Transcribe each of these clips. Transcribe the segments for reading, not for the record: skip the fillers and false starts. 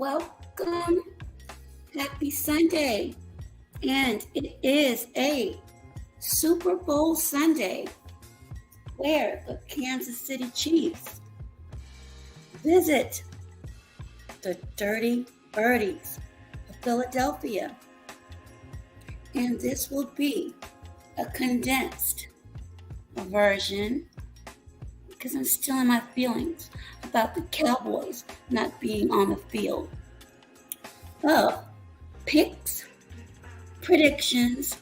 Welcome. Happy Sunday. And it is a Super Bowl Sunday where the Kansas City Chiefs visit the Dirty Birdies of Philadelphia. And this will be a condensed version because I'm still in my feelings about the Cowboys not being on the field. Of picks, predictions,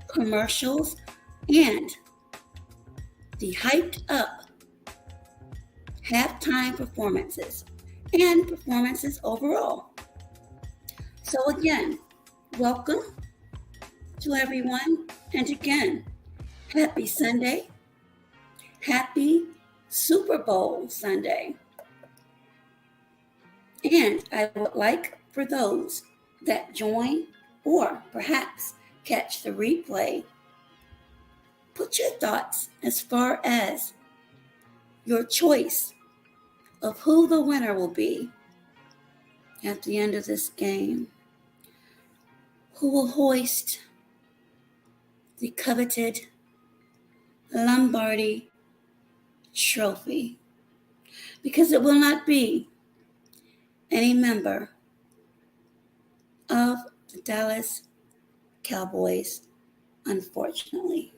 commercials, and the hyped up halftime performances and performances overall. So again, welcome to everyone. And again, happy Sunday. Happy Super Bowl Sunday. And I would like for those that join or perhaps catch the replay, put your thoughts as far as your choice of who the winner will be at the end of this game. Who will hoist the coveted Lombardi Trophy? Because it will not be any member of the Dallas Cowboys, unfortunately.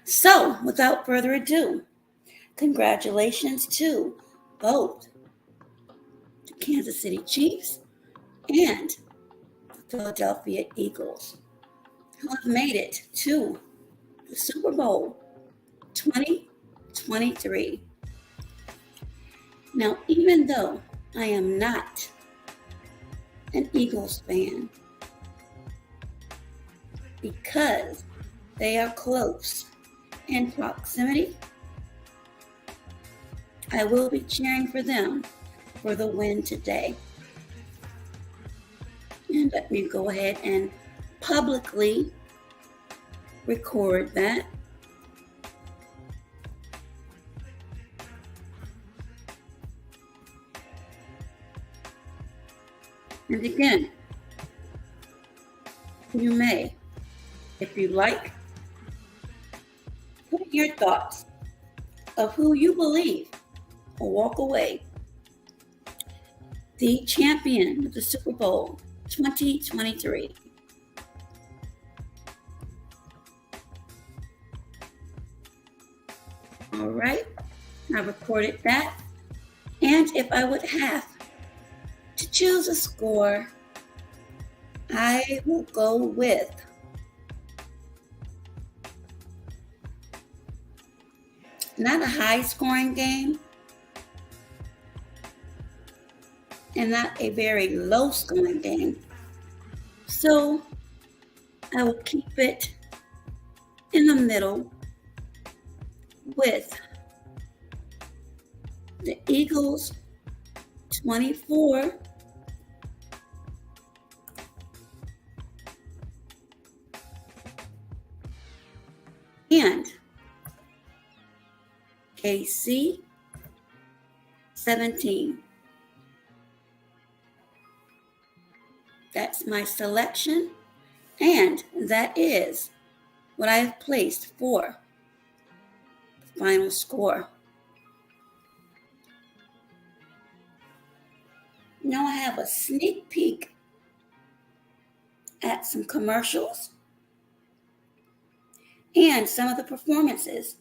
So, without further ado, congratulations to both the Kansas City Chiefs and the Philadelphia Eagles, who have made it to the Super Bowl 2023. Now, even though I am not an Eagles fan, because they are close in proximity, I will be cheering for them for the win today. And let me go ahead and publicly record that. And again, you may, if you like, put in your thoughts of who you believe will walk away the champion of the Super Bowl 2023. All right, I recorded that. And if I would have to choose a score, I will go with not a high scoring game and not a very low scoring game. So I will keep it in the middle with the Eagles 24 and KC 17. That's my selection, and that is what I have placed for the final score. Now I have a sneak peek at some commercials and some of the performances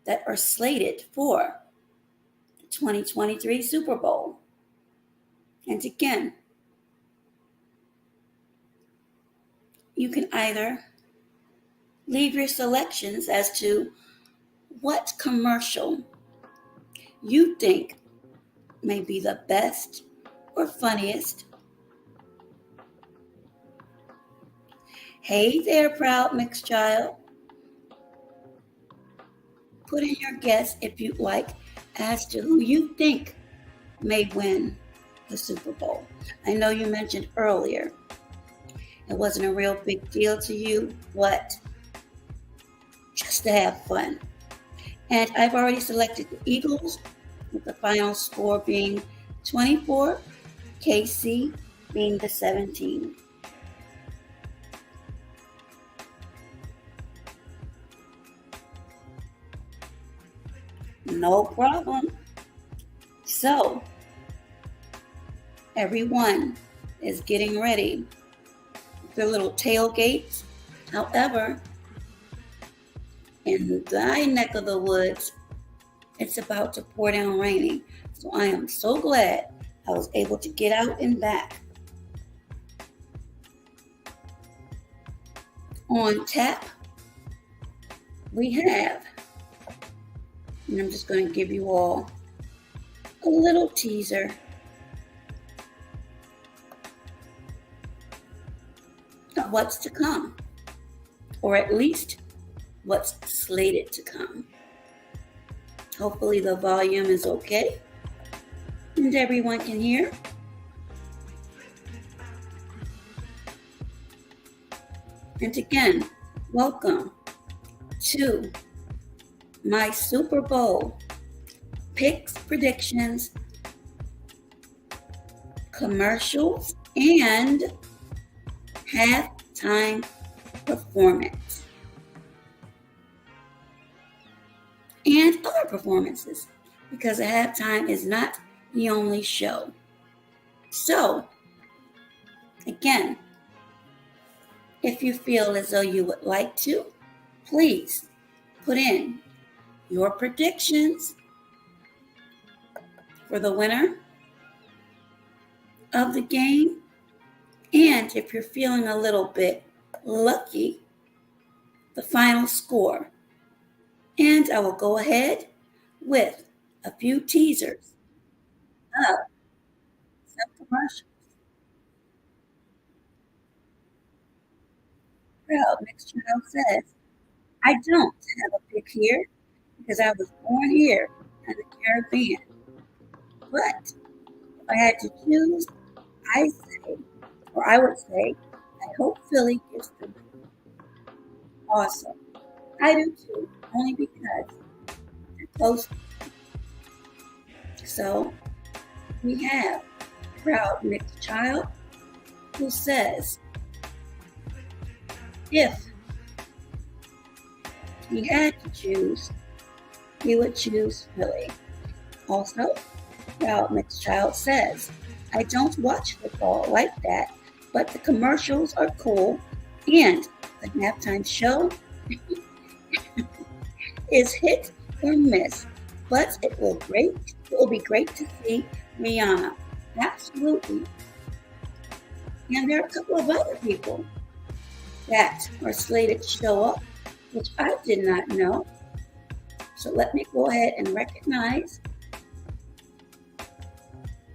that are slated for the 2023 Super Bowl. And again, you can either leave your selections as to what commercial you think may be the best or funniest. Hey there, proud mixed child. Put in your guess if you'd like as to who you think may win the Super Bowl. I know you mentioned earlier it wasn't a real big deal to you, but just to have fun. And I've already selected the Eagles, with the final score being 24, KC being the 17. No problem. So, everyone is getting ready for their little tailgates. However, in thy neck of the woods, it's about to pour down raining. So I am so glad I was able to get out and back. On tap, we have, and I'm just going to give you all a little teaser of what's to come, or at least what's slated to come. Hopefully the volume is okay and everyone can hear. And again, welcome to my Super Bowl picks, predictions, commercials, and halftime performance. And other performances, because a halftime is not the only show. So, again, if you feel as though you would like to, please put in your predictions for the winner of the game. And if you're feeling a little bit lucky, the final score. And I will go ahead with a few teasers of some commercials. Proud Mixed Child says, I don't have a pick here because I was born here in the Caribbean. But if I had to choose, I would say, I hope Philly gets the win. Awesome. I do too, only because they're close. So we have Proud Mixed Child who says, if he had to choose, he would choose Philly. Also, Proud Mixed Child says, I don't watch football like that, But the commercials are cool, and the halftime show is hit or miss. But it will be great to see Rihanna. Absolutely. And there are a couple of other people that are slated to show up, which I did not know. So let me go ahead and recognize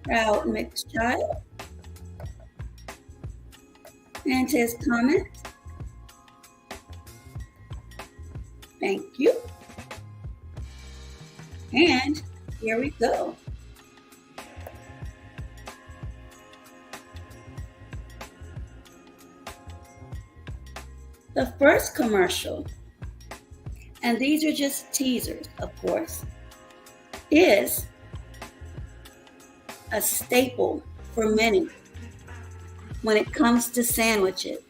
Proud Mixed Child and his comment. Thank you. And here we go. The first commercial, and these are just teasers, of course, is a staple for many when it comes to sandwiches.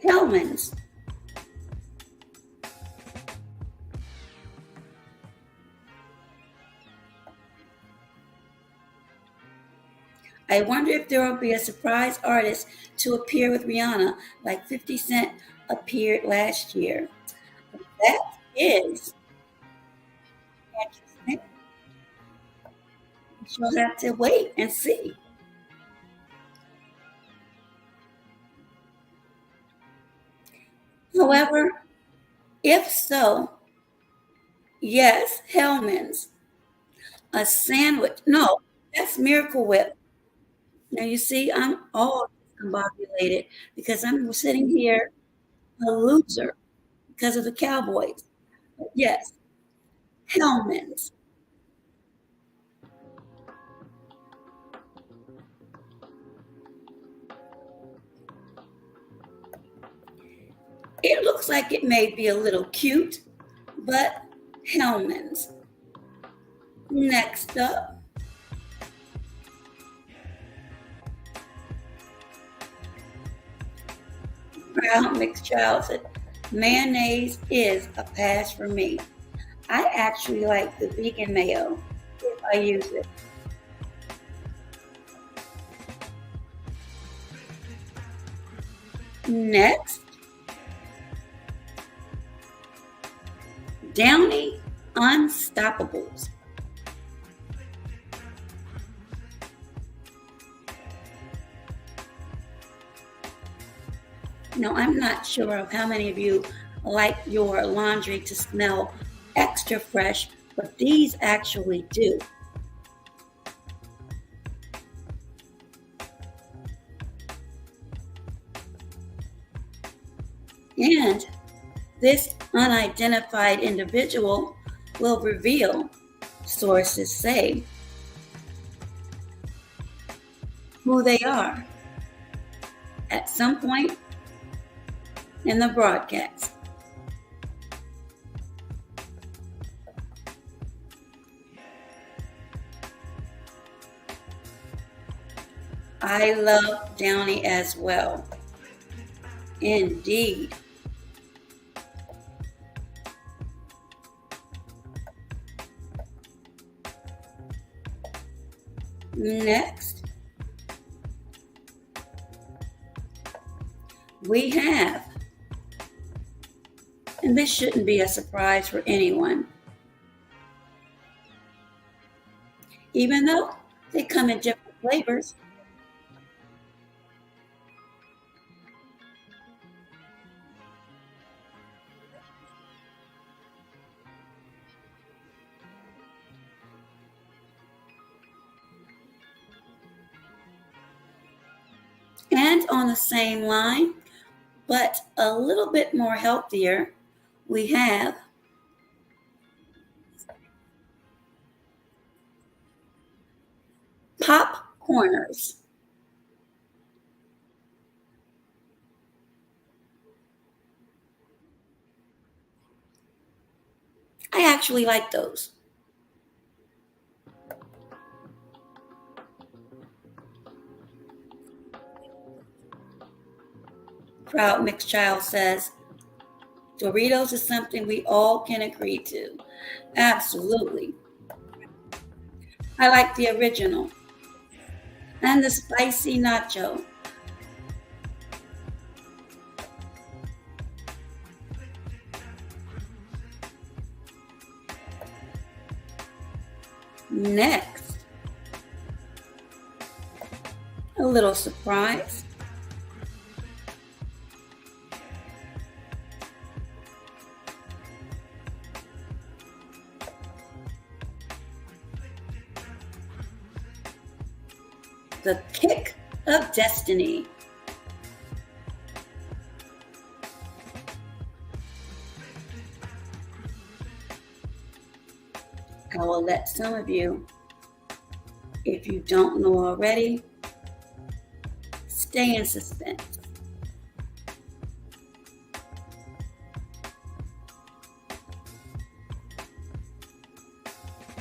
Hellman's. I wonder if there will be a surprise artist to appear with Rihanna like 50 Cent appeared last year. That is interesting. She'll have to wait and see. However, if so, yes, Hellman's. A sandwich. No, that's Miracle Whip. Now you see, I'm all discombobulated because I'm sitting here a loser because of the Cowboys. But yes, Hellman's. It looks like it may be a little cute, but Hellman's. Next up, Proud Mixed Child said, mayonnaise is a pass for me. I actually like the vegan mayo if I use it. Next, Downy Unstoppables. Now, I'm not sure of how many of you like your laundry to smell extra fresh, but these actually do. And this unidentified individual will reveal, sources say, who they are at some point in the broadcast. I love Downy as well. Indeed. Next, we have, and this shouldn't be a surprise for anyone, even though they come in different flavors. And on the same line, but a little bit more healthier, we have pop corners. I actually like those. Proud Mixed Child says, Doritos is something we all can agree to. Absolutely. I like the original and the spicy nacho. Next, a little surprise. The kick of destiny. I will let some of you, if you don't know already, stay in suspense.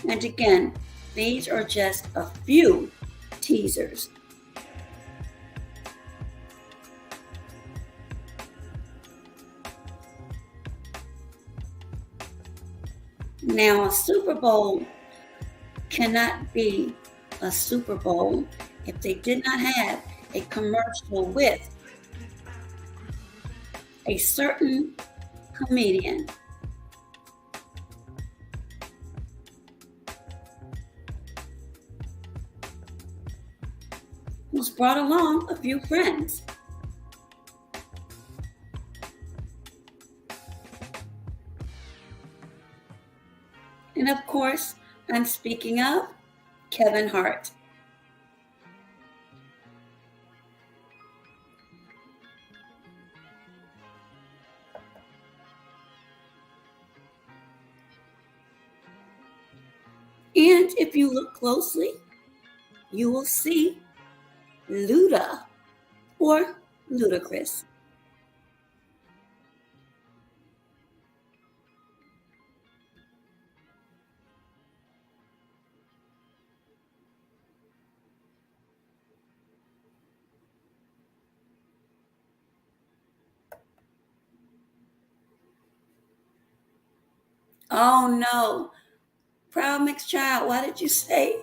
And again, these are just a few teasers. Now, a Super Bowl cannot be a Super Bowl if they did not have a commercial with a certain comedian. Who's brought along a few friends. And of course, I'm speaking of Kevin Hart. And if you look closely, you will see Luda or Ludacris. Oh no, Proud Mixed Child, why did you say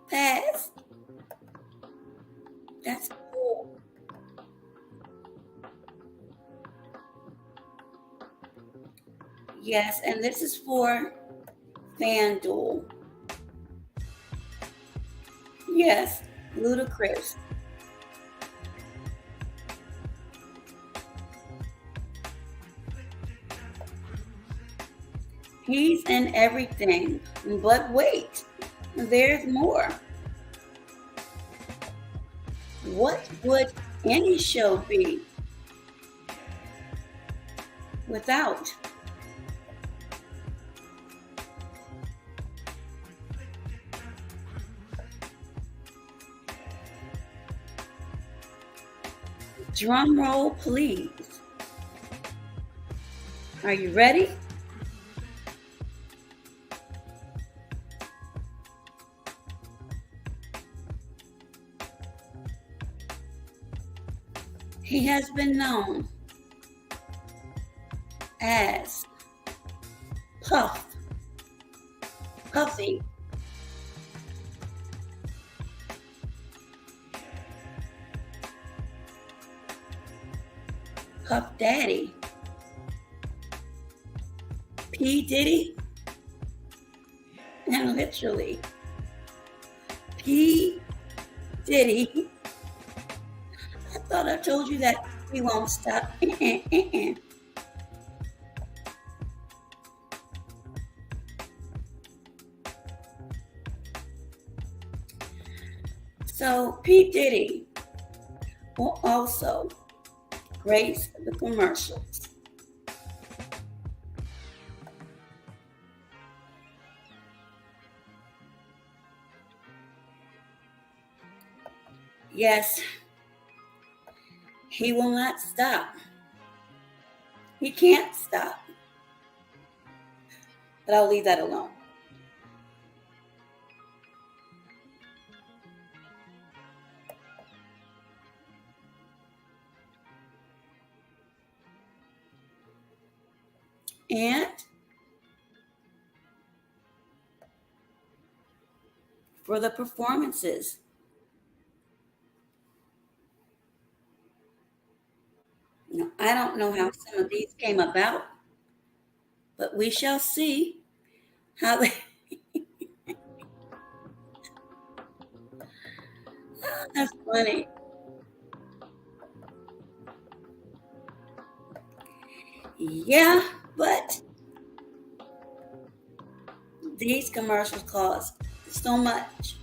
pass? That's cool. Yes, and this is for FanDuel. Yes, Ludacris. He's in everything. But wait, there's more. What would any show be without drum roll, please? Are you ready? He has been known as Puffy, Puff Daddy, P. Diddy, and literally P. Diddy. I thought I told you that we won't stop. So P. Diddy will also grace the commercials. Yes, he will not stop. He can't stop. But I'll leave that alone. And for the performances, I don't know how some of these came about, but we shall see how they. That's funny. Yeah, but these commercials cost so much.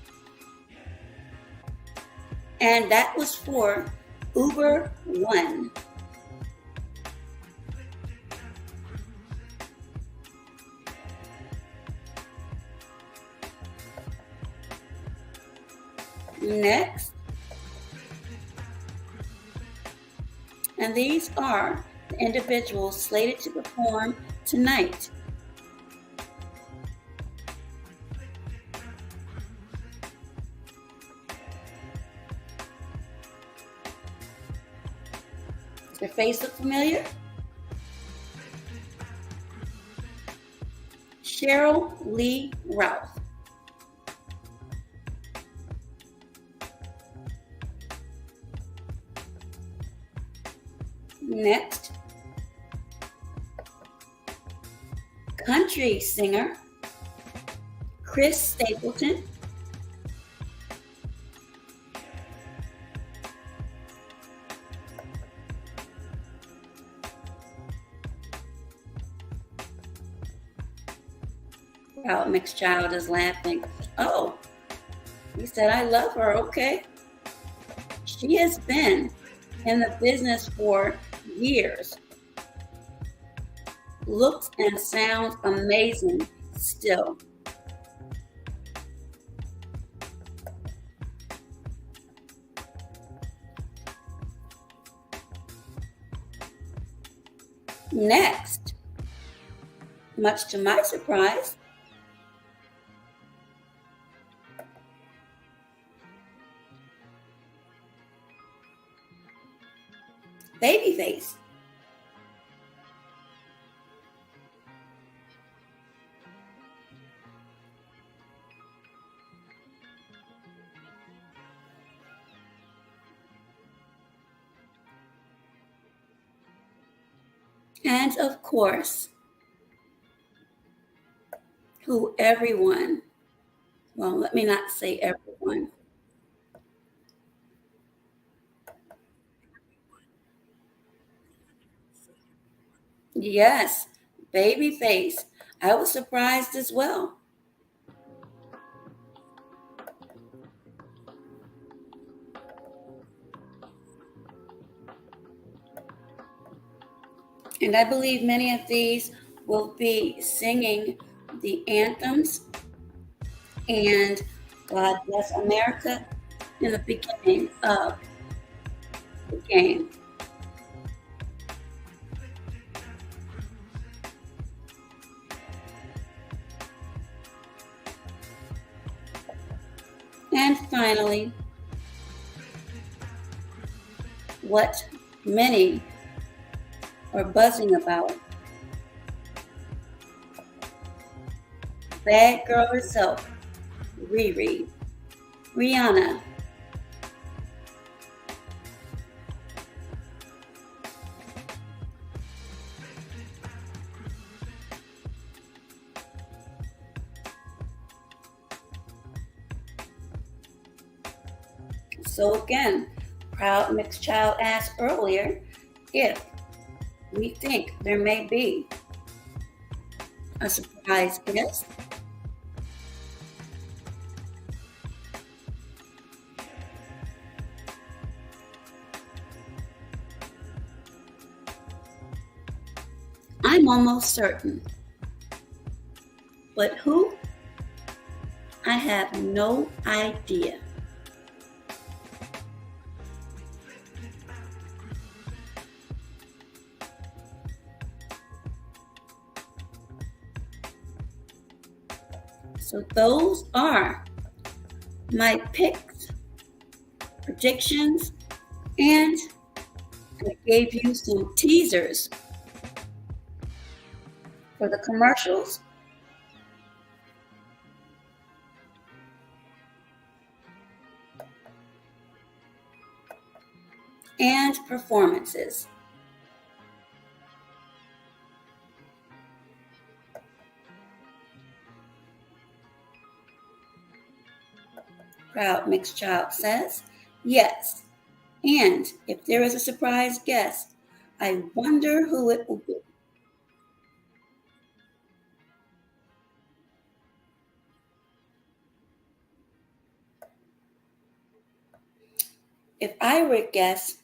And that was for Uber One. Next, and these are the individuals slated to perform tonight. Does their face look familiar? Cheryl Lee Ralph. Next, country singer Chris Stapleton. Proud mixed child is laughing. Oh, he said, I love her. Okay. She has been in the business for years. Looks and sounds amazing still. Next, much to my surprise, Babyface. And of course, who everyone, well, let me not say everyone. Yes, Babyface. I was surprised as well. And I believe many of these will be singing the anthems and God Bless America in the beginning of the game. And finally, what many are buzzing about. Bad girl herself, Riri, Rihanna. So again, Proud Mixed Child asked earlier if we think there may be a surprise guest. I'm almost certain. But who? I have no idea. So those are my picks, predictions, and I gave you some teasers For the commercials and performances. Proud Mixed Child says, yes. And if there is a surprise guest, I wonder who it will be. If I were to guess,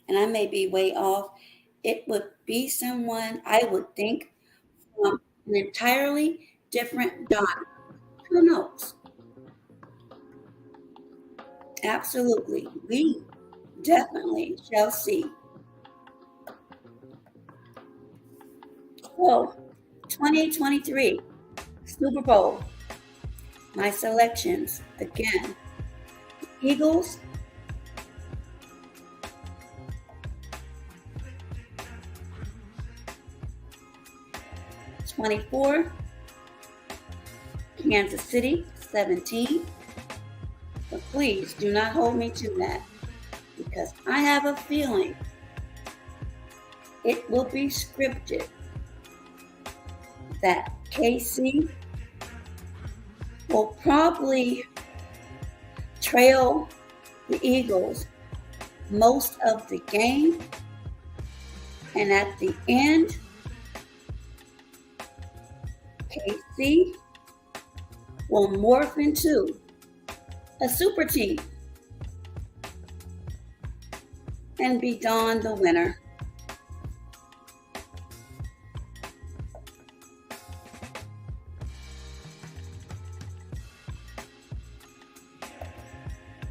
and I may be way off, it would be someone I would think from an entirely different genre. Who knows? Absolutely. We definitely shall see. So, 2023 Super Bowl. My selections again: Eagles, 24, Kansas City, 17. But please do not hold me to that, because I have a feeling it will be scripted that KC will probably trail the Eagles most of the game, and at the end, KC will morph into a super team and be Dawn the winner.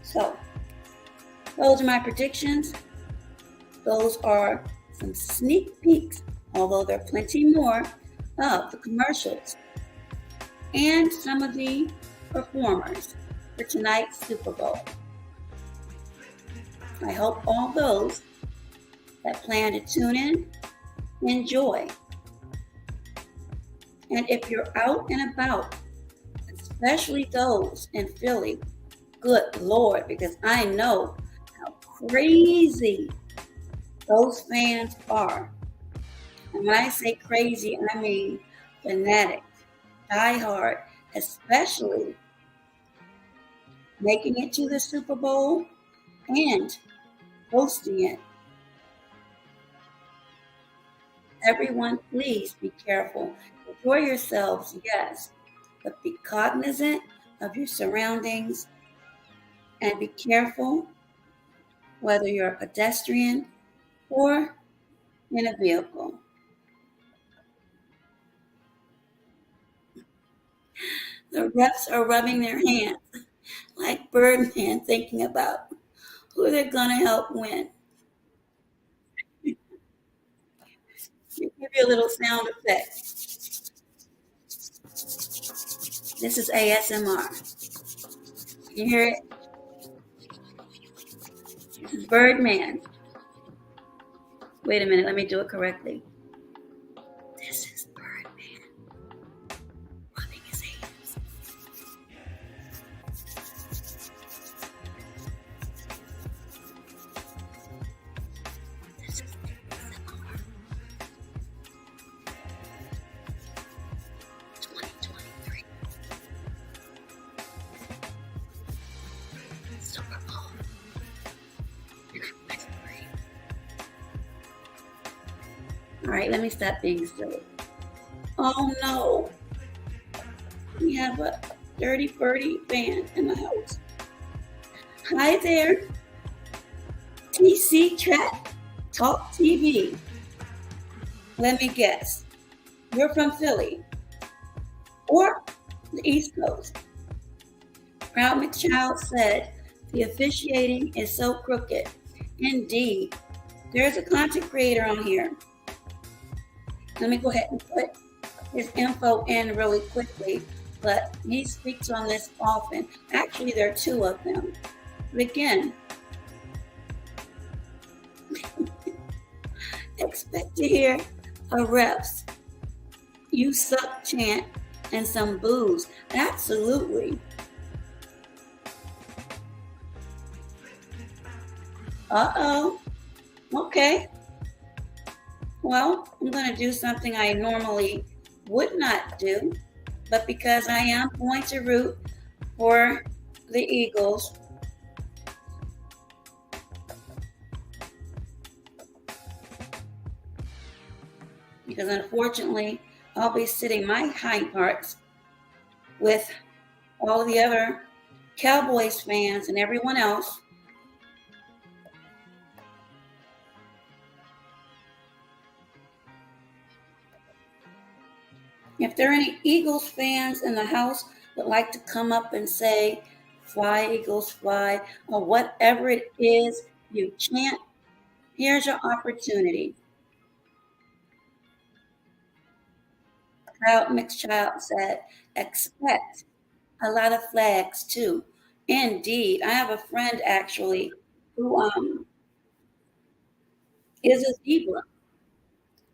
So, those are my predictions. Those are some sneak peeks, although there are plenty more, of the commercials and some of the performers for tonight's Super Bowl. I hope all those that plan to tune in enjoy. And if you're out and about, especially those in Philly, good Lord, because I know how crazy those fans are. And when I say crazy, I mean fanatic, diehard, especially making it to the Super Bowl and hosting it. Everyone, please be careful. Enjoy yourselves, yes, but be cognizant of your surroundings and be careful whether you're a pedestrian or in a vehicle. The refs are rubbing their hands like Birdman, thinking about who they're going to help win. Give you a little sound effect. This is ASMR. You hear it? This is Birdman. Wait a minute, let me do it correctly. This is Birdman rubbing his hands. This is ASMR. 2023 Super Bowl. All right, let me stop being silly. Oh no, we have a Dirty Birdie fan in the house. Hi there, TC Chat Talk TV. Let me guess, you're from Philly or the East Coast. Proud McChild said the officiating is so crooked. Indeed, there's a content creator on here. Let me go ahead and put his info in really quickly, but he speaks on this often. Actually, there are two of them. But again, expect to hear a refs You suck chant and some booze. Absolutely. Uh-oh. Okay. Well, I'm going to do something I normally would not do, but because I am going to root for the Eagles, because unfortunately, I'll be sitting my hind parts with all the other Cowboys fans and everyone else. If there are any Eagles fans in the house would like to come up and say, "Fly, Eagles, fly," or whatever it is you chant, here's your opportunity. Proud Mixed Child said, expect a lot of flags too. Indeed. I have a friend actually who is a zebra,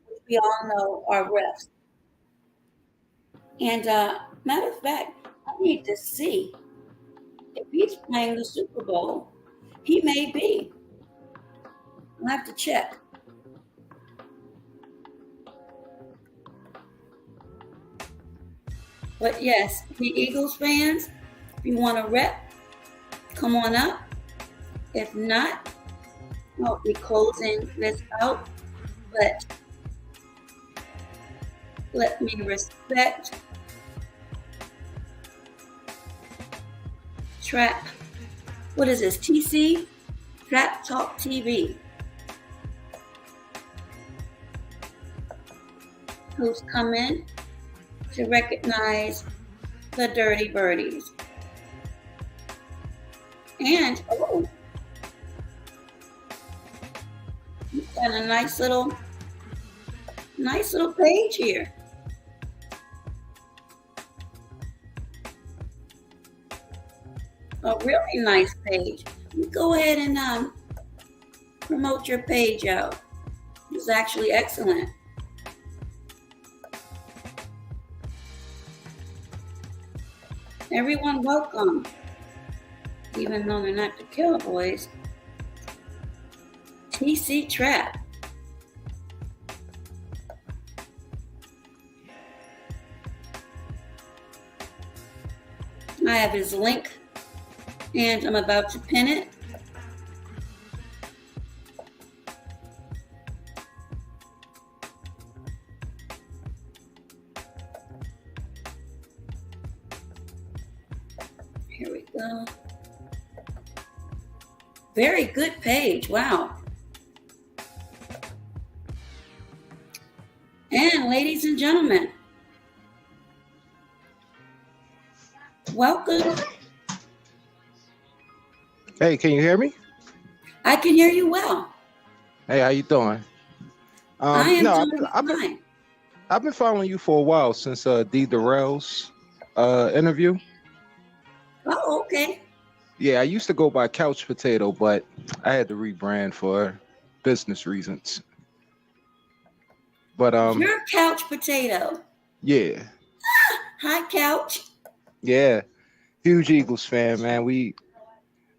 which we all know are refs. And matter of fact, I need to see if he's playing the Super Bowl. He may be. I'll have to check. But yes, the Eagles fans, if you want to rep, come on up. If not, I'll be closing this out. But let me respect Trap. What is this? TC? Trap Talk TV. Who's come in to recognize the Dirty Birdies. And, oh, you've got a nice little page here. A really nice page. You go ahead and promote your page out. It's actually excellent. Everyone welcome, even though they're not the Cowboys. TC Trap. I have his link and I'm about to pin it. Here we go. Very good page. Wow. And ladies and gentlemen, welcome. Hey, can you hear me? I can hear you well. Hey, how you doing? I am doing fine. I've been following you for a while since D. Darrell's interview. Oh, okay. Yeah, I used to go by Couch Potato, but I had to rebrand for business reasons. But You're Couch Potato. Yeah. Hi, Couch. Yeah. Huge Eagles fan, man.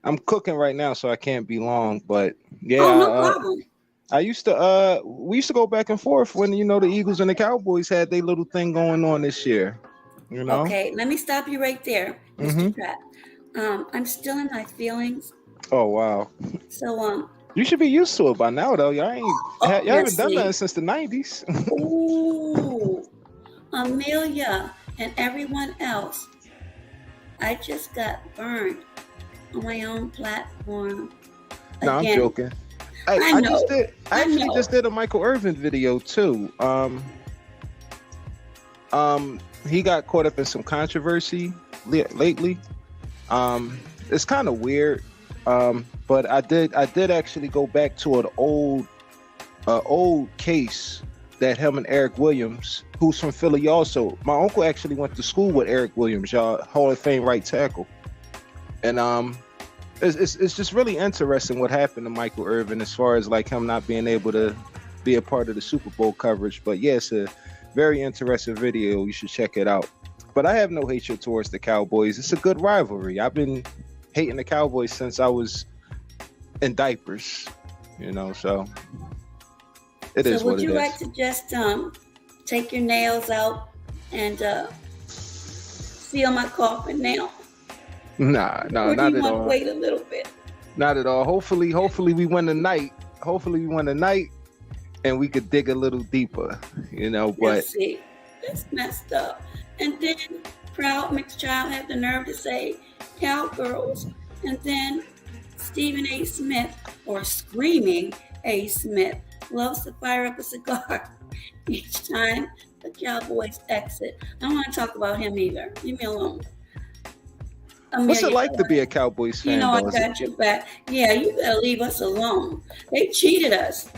I'm cooking right now, so I can't be long, but yeah. Oh, no problem. We used to go back and forth when, the Eagles and the Cowboys had their little thing going on this year, Okay, let me stop you right there, Mr. Trap. I'm still in my feelings. Oh, wow. So, you should be used to it by now, though. Y'all haven't done that since the 90s. Ooh, Amelia and everyone else. I just got burned on my own platform. No, I'm joking. I just did a Michael Irvin video too. He got caught up in some controversy lately. It's kind of weird. But I did actually go back to an old case that him and Eric Williams, who's from Philly also. My uncle actually went to school with Eric Williams, y'all, Hall of Fame right tackle. And it's just really interesting what happened to Michael Irvin as far as like him not being able to be a part of the Super Bowl coverage. But yeah, it's a Very interesting video. You should check it out. But I have no hatred towards the Cowboys. It's a good rivalry. I've been hating the Cowboys since I was in diapers, so it is So what would it you is. like to just take your nails out and seal my coffin now? Nah, Or do not you at want to all. wait a little bit? Not at all. Hopefully we win tonight. Hopefully we win tonight and we could dig a little deeper, but Let's see. That's messed up. And then Proud Mixed Child had the nerve to say Cowgirls. And then Stephen A. Smith, or Screaming A. Smith, loves to fire up a cigar each time the Cowboys exit. I don't want to talk about him either. Leave me alone. what's it Amelia, like to be a Cowboys fan? I though? Is it- got your back. Yeah, you better leave us alone. They cheated us.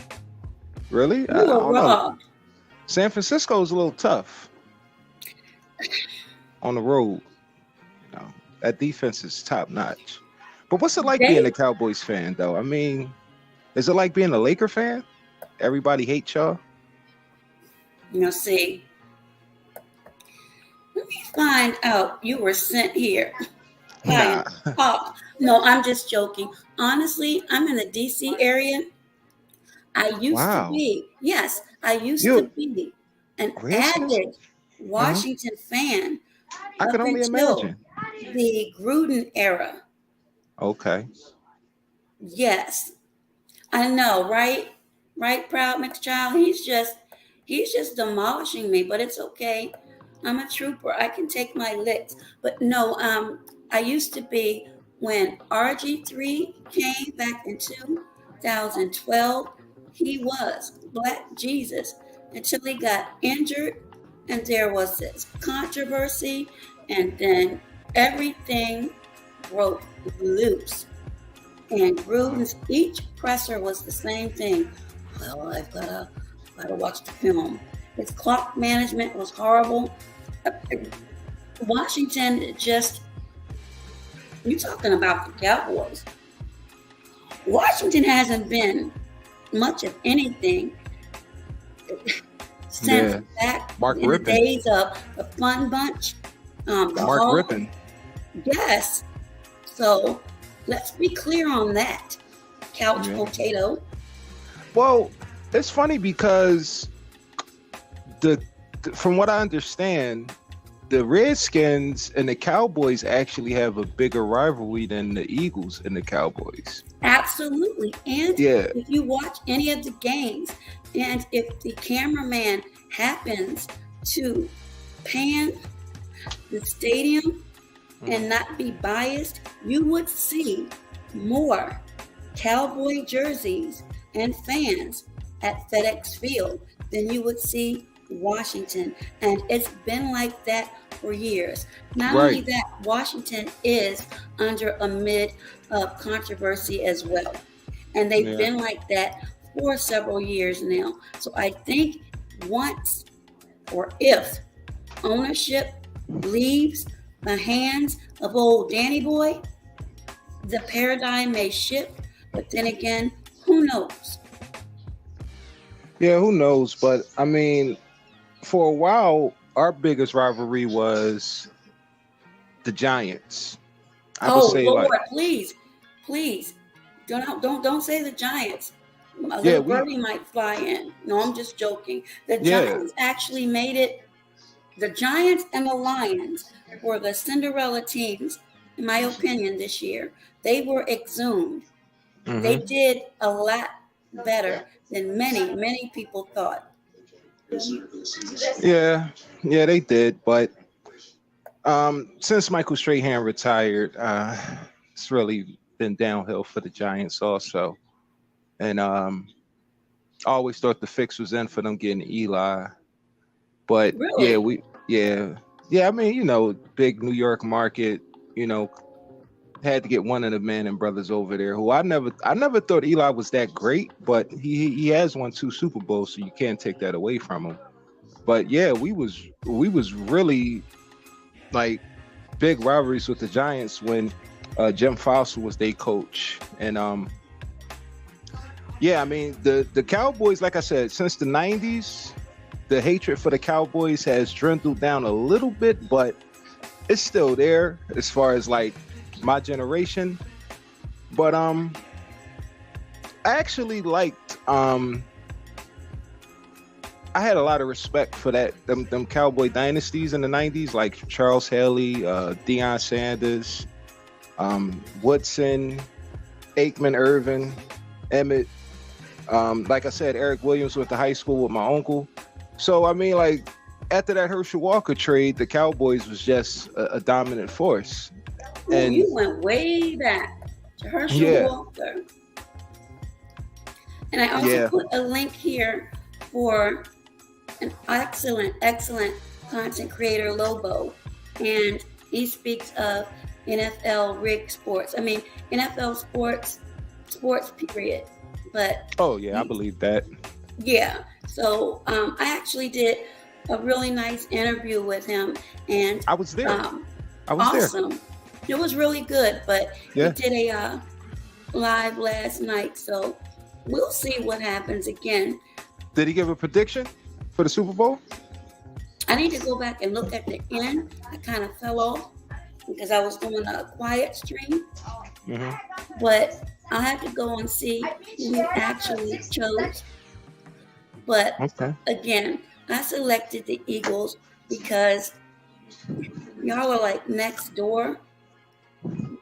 Really? We I were don't know. robbed. San Francisco is a little tough on the road. That defense is top notch. But what's it like being a Cowboys fan, though? I mean, is it like being a Laker fan? Everybody hates y'all. See, let me find out you were sent here. Nah. Oh, no, I'm just joking. Honestly, I'm in the DC area. I used Wow. to be, yes, I used You- to be an Racist? avid Washington fan I can up only until imagine. the Gruden era. Okay. Yes, I know, right? Right, Proud Mixed Child. He's just demolishing me, but it's okay. I'm a trooper. I can take my licks. But no, I used to be when RG3 came back in 2012. He was Black Jesus until he got injured, and there was this controversy, and then everything broke loose. And Gruden's each presser was the same thing. Well, I've gotta watch the film. His clock management was horrible. Washington just, you're talking about the Cowboys. Washington hasn't been much of anything since back Mark in Rippon. the days of the Fun Bunch. The Mark Hall- Rippon. Yes. So let's be clear on that. Couch Yeah. potato. Well, it's funny because from what I understand, the Redskins and the Cowboys actually have a bigger rivalry than the Eagles and the Cowboys. Absolutely. And Yeah. if you watch any of the games, and if the cameraman happens to pan the stadium and not be biased, you would see more Cowboy jerseys and fans at FedEx Field than you would see Washington. And it's been like that for years. Not only Right. that, Washington is under a mid controversy as well. And they've Yeah. been like that for several years now. So I think once or if ownership leaves the hands of old Danny Boy, the paradigm may shift. But then again, who knows? Yeah, who knows? But I mean, for a while, our biggest rivalry was the Giants. I would Oh say, Lord, like, please, don't say the Giants. A Yeah, little we- birdie might fly in. No, I'm just joking. The Yeah. Giants actually made it. The Giants and the Lions were the Cinderella teams, in my opinion, this year. They were exhumed. mhm. They did a lot better than many people thought. Yeah, they did. But since Michael Strahan retired, it's really been downhill for the Giants also. And I always thought the fix was in for them getting Eli. But Really? yeah. I mean, big New York market, had to get one of the Manning brothers over there who I never thought Eli was that great, but he has won 2 Super Bowls, so you can't take that away from him. But yeah, we was really like big rivalries with the Giants when Jim Fossil was their coach. And yeah, I mean the Cowboys, like I said, since the 90s, the hatred for the Cowboys has dwindled down a little bit, but it's still there as far as like my generation. But I actually liked I had a lot of respect for them Cowboy dynasties in the 90s, like Charles Haley, Deion Sanders, Woodson, Aikman, Irvin, Emmett. Like I said, Eric Williams went to high school with my uncle. So I mean, like after that Herschel Walker trade, the Cowboys was just a dominant force. Ooh, And you went way back to Herschel Yeah. Walker. And I also put a link here for an excellent content creator, Lobo. And he speaks of NFL rig sports. I mean, NFL sports period. But oh yeah, I believe that. yeah. So I actually did a really nice interview with him, and I was there. I was awesome. there. It was really good, but Yeah. he did a live last night, so we'll see what happens again. Did he give a prediction for the Super Bowl? I need to go back and look at the end. I kind of fell off because I was doing a quiet stream, but I had to go and see who he actually chose. But Okay. again, I selected the Eagles because y'all are like next door.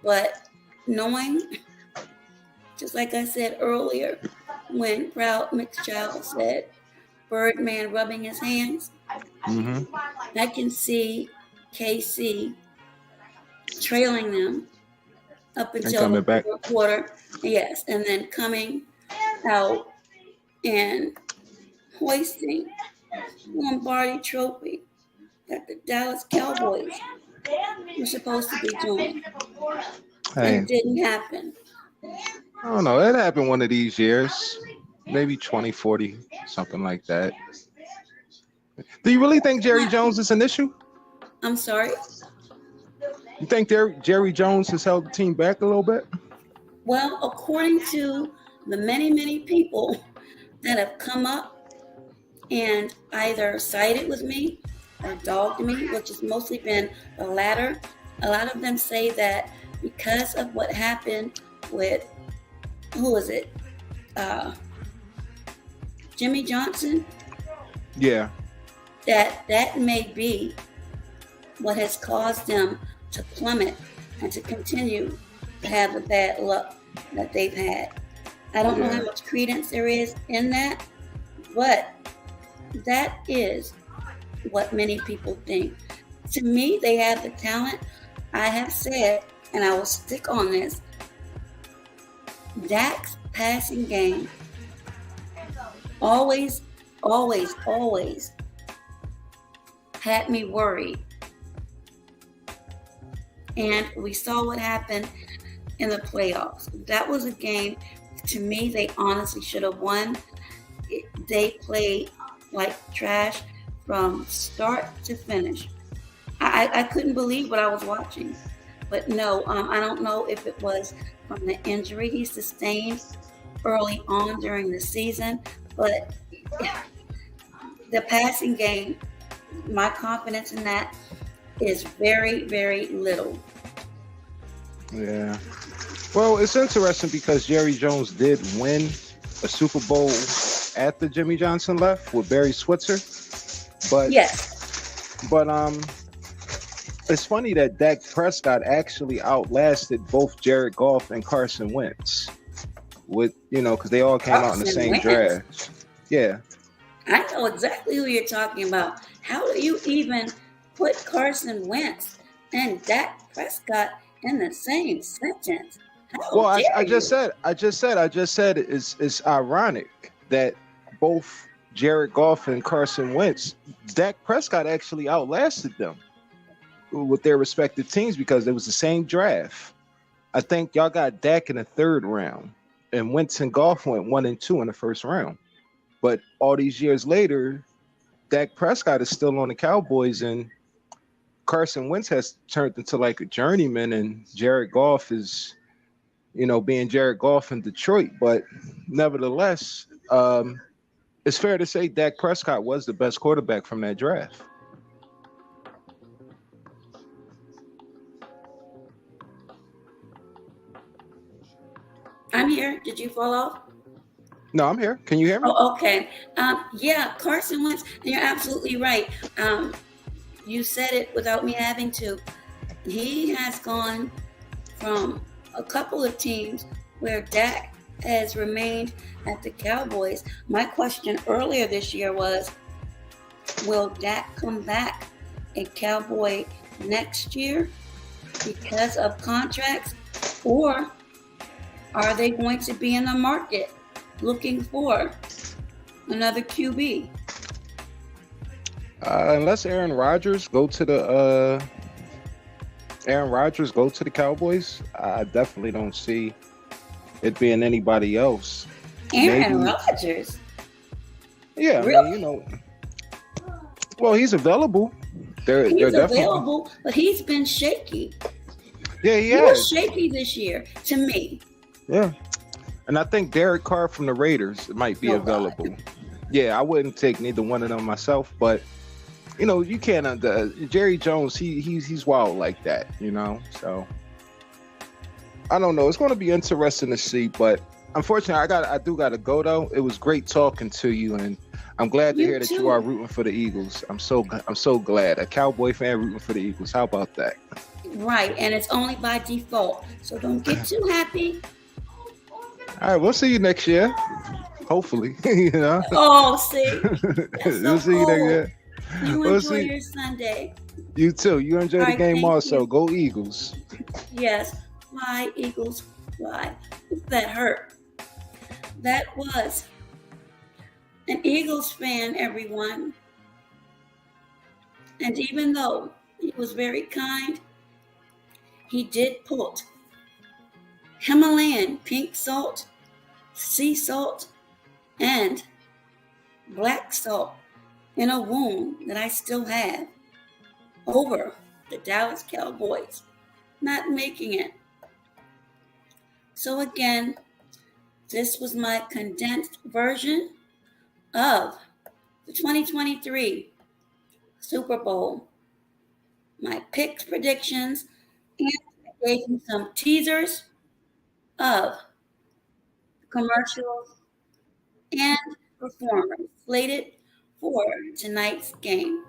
But knowing, just like I said earlier, when Proud Mixed Child said Birdman rubbing his hands, I can see KC trailing them up until coming the back. fourth quarter. Yes, and then coming out and hoisting Lombardi Trophy that the Dallas Cowboys were supposed to be doing. Hey, It didn't happen. I don't know. It happened one of these years, maybe 2040, something like that. Do you really think Jerry Jones is an issue? I'm sorry. You think Jerry Jones has held the team back a little bit? Well, according to the many people that have come up and either sided with me or dogged me, which has mostly been the latter, a lot of them say that because of what happened with, who was it? Jimmy Johnson, Yeah. that may be what has caused them to plummet and to continue to have the bad luck that they've had. I don't know how much credence there is in that, but that is what many people think. To me, they have the talent. I have said, and I will stick on this, Dak's passing game always had me worried. And we saw what happened in the playoffs. That was a game, to me, they honestly should have won. They played like trash from start to finish. I couldn't believe what I was watching. But no, I don't know if it was from the injury he sustained early on during the season, but the passing game, my confidence in that is very, very little. Yeah. Well, it's interesting because Jerry Jones did win a Super Bowl after Jimmy Johnson left with Barry Switzer. But yes. But it's funny that Dak Prescott actually outlasted both Jared Goff and Carson Wentz. With because they all came out in the same draft. Yeah. I know exactly who you're talking about. How do you even put Carson Wentz and Dak Prescott in the same sentence? Well, I just said it's ironic that both Jared Goff and Carson Wentz, Dak Prescott actually outlasted them with their respective teams because it was the same draft. I think y'all got Dak in the third round, and Wentz and Goff went 1 and 2 in the first round. But all these years later, Dak Prescott is still on the Cowboys, and Carson Wentz has turned into like a journeyman, and Jared Goff is, being Jared Goff in Detroit. But nevertheless, it's fair to say Dak Prescott was the best quarterback from that draft. I'm here. Did you fall off? No, I'm here. Can you hear me? Oh, okay. Yeah, Carson Wentz, and you're absolutely right. You said it without me having to. He has gone from a couple of teams where Dak has remained at the Cowboys. My question earlier this year was, will Dak come back a Cowboy next year because of contracts, or are they going to be in the market looking for another QB? Unless Aaron Rodgers go to the Cowboys, I definitely don't see it being anybody else. Aaron Rodgers? Yeah, really? I mean, well, he's available. He's available, but he's been shaky. Yeah, he was shaky this year to me. Yeah, and I think Derek Carr from the Raiders might be available. God. Yeah, I wouldn't take neither one of them myself, but you can't. Jerry Jones, he's wild like that, So I don't know. It's going to be interesting to see, but unfortunately, I do got to go though. It was great talking to you, and I'm glad to hear that you are rooting for the Eagles. I'm so glad. A Cowboy fan rooting for the Eagles. How about that? Right, and it's only by default, so don't get too happy. All right, we'll see you next year. Hopefully, Oh, see, we'll see you next year. You enjoy your Sunday. You too. You enjoy the game also. You. Go Eagles. Yes, fly Eagles, fly. That hurt. That was an Eagles fan, everyone. And even though he was very kind, he did put Himalayan pink salt, sea salt, and black salt in a wound that I still have over the Dallas Cowboys not making it. So again, this was my condensed version of the 2023 Super Bowl. My picks, predictions, and I gave you some teasers of commercials and performers slated for tonight's game.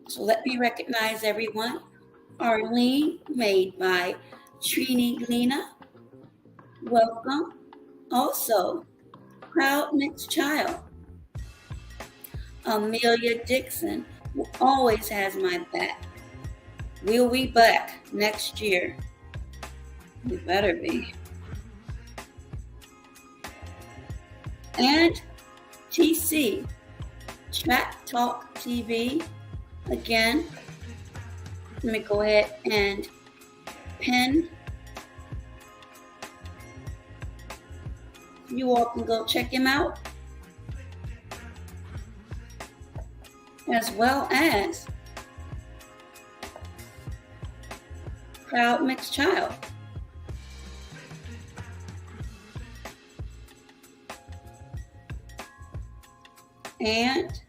So let me recognize everyone. Arlene, made by Trini Lena. Welcome. Also, Proud Mixed Child. Amelia Dixon, who always has my back. We'll be back next year. We better be. And TC, Chat Talk TV. Again, let me go ahead and pin. You all can go check him out. As well as Proud Mixed Child. And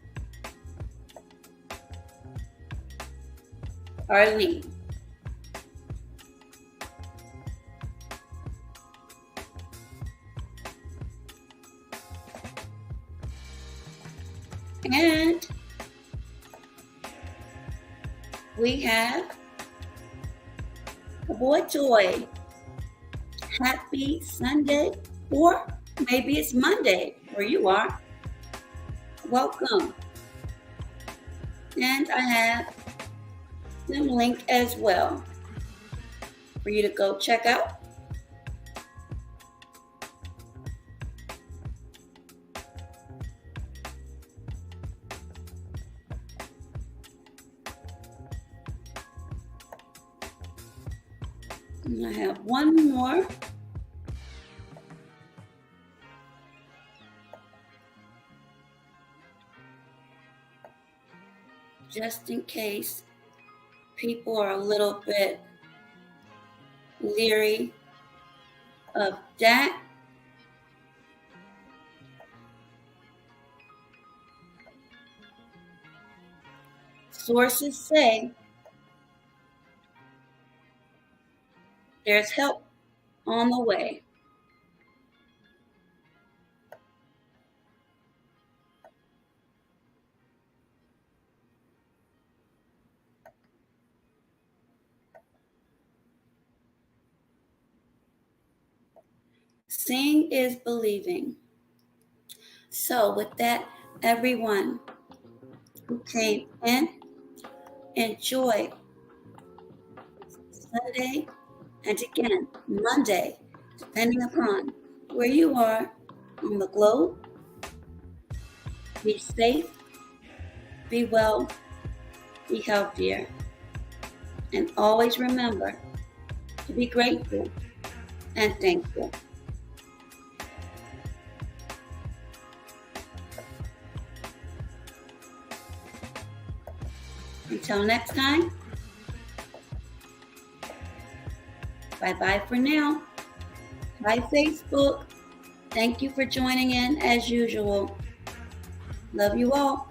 Arlene. And we have a boy toy. Happy Sunday, or maybe it's Monday where you are. Welcome. And I have the link as well for you to go check out. And I have one more. Just in case people are a little bit leery of Dak. Sources say there's help on the way. Seeing is believing. So with that, everyone who came in, enjoy Sunday and again Monday, depending upon where you are on the globe. Be safe, be well, be healthier, and always remember to be grateful and thankful. Until next time, bye-bye for now. Bye, Facebook. Thank you for joining in as usual. Love you all.